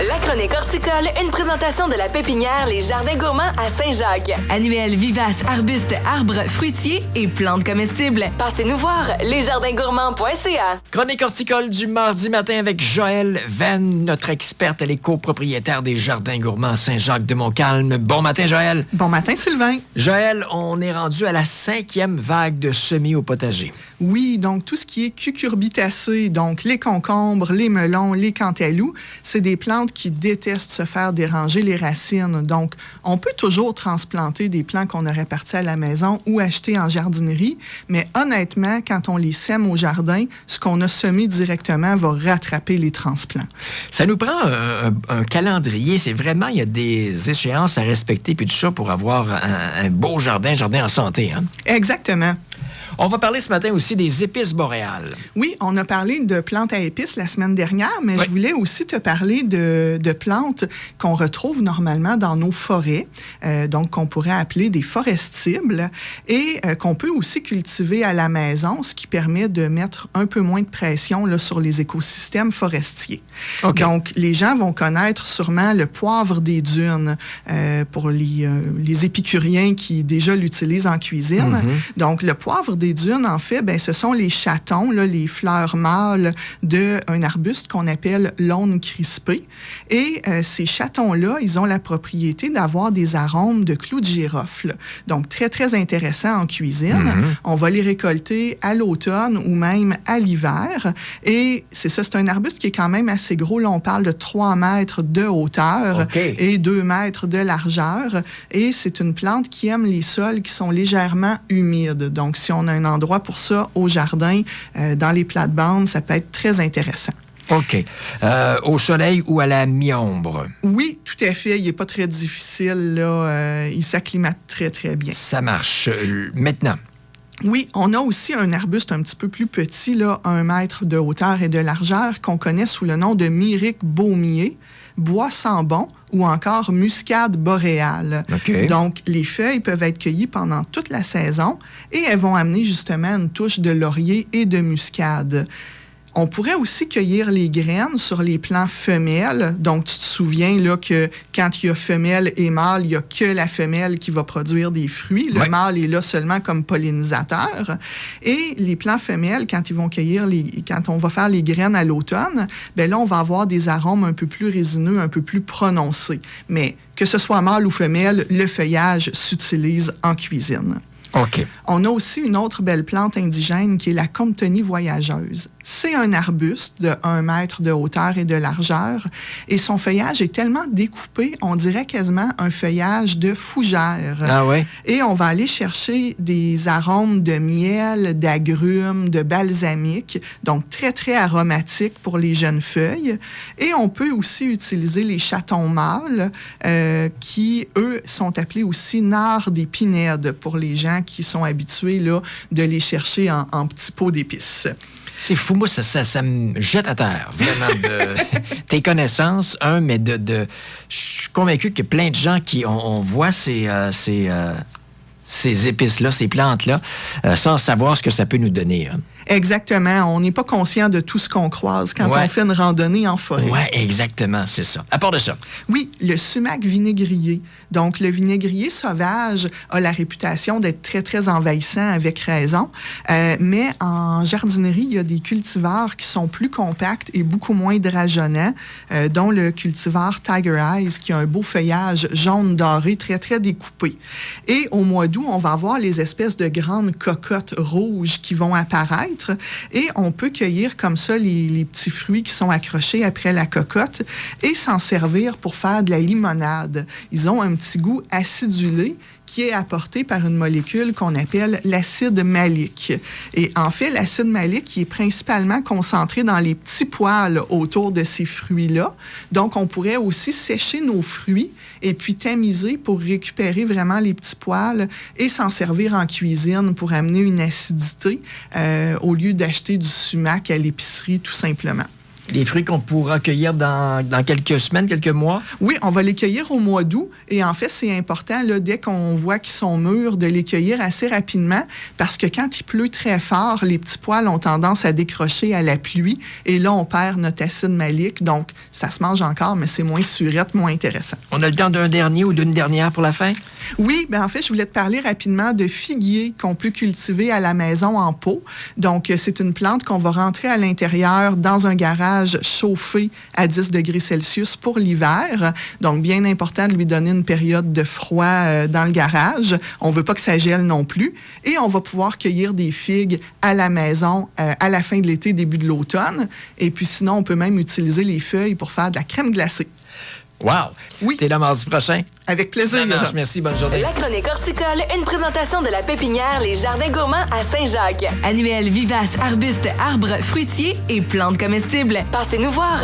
La chronique horticole, une présentation de la pépinière Les Jardins Gourmands à Saint-Jacques. Annuels, vivaces, arbustes, arbres, fruitiers et plantes comestibles. Passez-nous voir, lesjardingourmands.ca. Chronique horticole du mardi matin avec Joëlle Venn, notre experte. Elle est copropriétaire des Jardins Gourmands à Saint-Jacques-de-Montcalm. Bon matin, Joëlle. Bon matin, Sylvain. Joëlle, on est rendu à la 5e vague de semis au potager. Oui, donc tout ce qui est cucurbitacées, donc les concombres, les melons, les cantaloups, c'est des plantes qui détestent se faire déranger les racines. Donc, on peut toujours transplanter des plants qu'on aurait partis à la maison ou acheter en jardinerie, mais honnêtement, quand on les sème au jardin, ce qu'on a semé directement va rattraper les transplants. Ça nous prend un calendrier. C'est vraiment, il y a des échéances à respecter puis tout ça pour avoir un beau jardin en santé. Hein? Exactement. On va parler ce matin aussi des épices boréales. Oui, on a parlé de plantes à épices la semaine dernière, mais oui. Je voulais aussi te parler de plantes qu'on retrouve normalement dans nos forêts, donc qu'on pourrait appeler des forestibles, et qu'on peut aussi cultiver à la maison, ce qui permet de mettre un peu moins de pression là, sur les écosystèmes forestiers. Okay. Donc, les gens vont connaître sûrement le poivre des dunes pour les épicuriens qui déjà l'utilisent en cuisine. Mm-hmm. Donc, le poivre des dunes, en fait, ce sont les chatons, là, les fleurs mâles d'un arbuste qu'on appelle l'aune crispée. Et ces chatons-là, ils ont la propriété d'avoir des arômes de clous de girofle. Donc, très, très intéressant en cuisine. Mm-hmm. On va les récolter à l'automne ou même à l'hiver. Et c'est ça, c'est un arbuste qui est quand même assez gros. Là, on parle de 3 mètres de hauteur et 2 mètres de largeur. Et c'est une plante qui aime les sols qui sont légèrement humides. Donc, si on a un endroit pour ça au jardin, dans les plates-bandes, ça peut être très intéressant. OK. Au soleil ou à la mi-ombre? Oui, tout à fait. Il n'est pas très difficile. Là. Il s'acclimate très, très bien. Ça marche. Maintenant? Oui, on a aussi un arbuste un petit peu plus petit, là, 1 mètre de hauteur et de largeur, qu'on connaît sous le nom de myrique baumier, bois sambon ou encore muscade boréale. Okay. Donc, les feuilles peuvent être cueillies pendant toute la saison et elles vont amener justement une touche de laurier et de muscade. On pourrait aussi cueillir les graines sur les plants femelles. Donc, tu te souviens là, que quand il y a femelle et mâle, il n'y a que la femelle qui va produire des fruits. Le mâle est là seulement comme pollinisateur. Et les plants femelles, quand on va faire les graines à l'automne, là, on va avoir des arômes un peu plus résineux, un peu plus prononcés. Mais que ce soit mâle ou femelle, le feuillage s'utilise en cuisine. OK. On a aussi une autre belle plante indigène qui est la Comptonie voyageuse. C'est un arbuste de 1 mètre de hauteur et de largeur et son feuillage est tellement découpé, on dirait quasiment un feuillage de fougère. Ah ouais? Et on va aller chercher des arômes de miel, d'agrumes, de balsamique, donc très, très aromatiques pour les jeunes feuilles. Et on peut aussi utiliser les chatons mâles qui, eux, sont appelés aussi nards des pinèdes pour les gens qui sont habitués là, de les chercher en petits pots d'épices. C'est fou, moi, ça me jette à terre, vraiment, de tes connaissances, mais je suis convaincu qu'il y a plein de gens qui, on voit ces épices-là, ces plantes-là, sans savoir ce que ça peut nous donner. Hein. Exactement. On n'est pas conscient de tout ce qu'on croise quand on fait une randonnée en forêt. Oui, exactement, c'est ça. À part de ça. Oui, le sumac vinaigrier. Donc, le vinaigrier sauvage a la réputation d'être très, très envahissant, avec raison. Mais en jardinerie, il y a des cultivars qui sont plus compacts et beaucoup moins drageonnants, dont le cultivar Tiger Eyes, qui a un beau feuillage jaune doré, très, très découpé. Et au mois d'août, on va avoir les espèces de grandes cocottes rouges qui vont apparaître. Et on peut cueillir comme ça les petits fruits qui sont accrochés après la cocotte et s'en servir pour faire de la limonade. Ils ont un petit goût acidulé qui est apporté par une molécule qu'on appelle l'acide malique. Et en fait, l'acide malique il est principalement concentré dans les petits poils autour de ces fruits-là. Donc, on pourrait aussi sécher nos fruits et puis tamiser pour récupérer vraiment les petits poils et s'en servir en cuisine pour amener une acidité au lieu d'acheter du sumac à l'épicerie, tout simplement. Les fruits qu'on pourra cueillir dans quelques semaines, quelques mois? Oui, on va les cueillir au mois d'août. Et en fait, c'est important, là, dès qu'on voit qu'ils sont mûrs, de les cueillir assez rapidement parce que quand il pleut très fort, les petits poils ont tendance à décrocher à la pluie. Et là, on perd notre acide malique. Donc, ça se mange encore, mais c'est moins surette, moins intéressant. On a le temps d'un dernier ou d'une dernière pour la fin? Oui, bien en fait, je voulais te parler rapidement de figuier qu'on peut cultiver à la maison en pot. Donc, c'est une plante qu'on va rentrer à l'intérieur dans un garage chauffé à 10 degrés Celsius pour l'hiver. Donc, bien important de lui donner une période de froid dans le garage. On ne veut pas que ça gèle non plus. Et on va pouvoir cueillir des figues à la maison à la fin de l'été, début de l'automne. Et puis sinon, on peut même utiliser les feuilles pour faire de la crème glacée. Wow! Oui. T'es là mardi prochain? Avec plaisir. Ça marche. Merci, bonne journée. La chronique horticole, une présentation de la pépinière Les Jardins Gourmands à Saint-Jacques. Annuels vivaces, arbustes, arbres, fruitiers et plantes comestibles. Passez nous voir.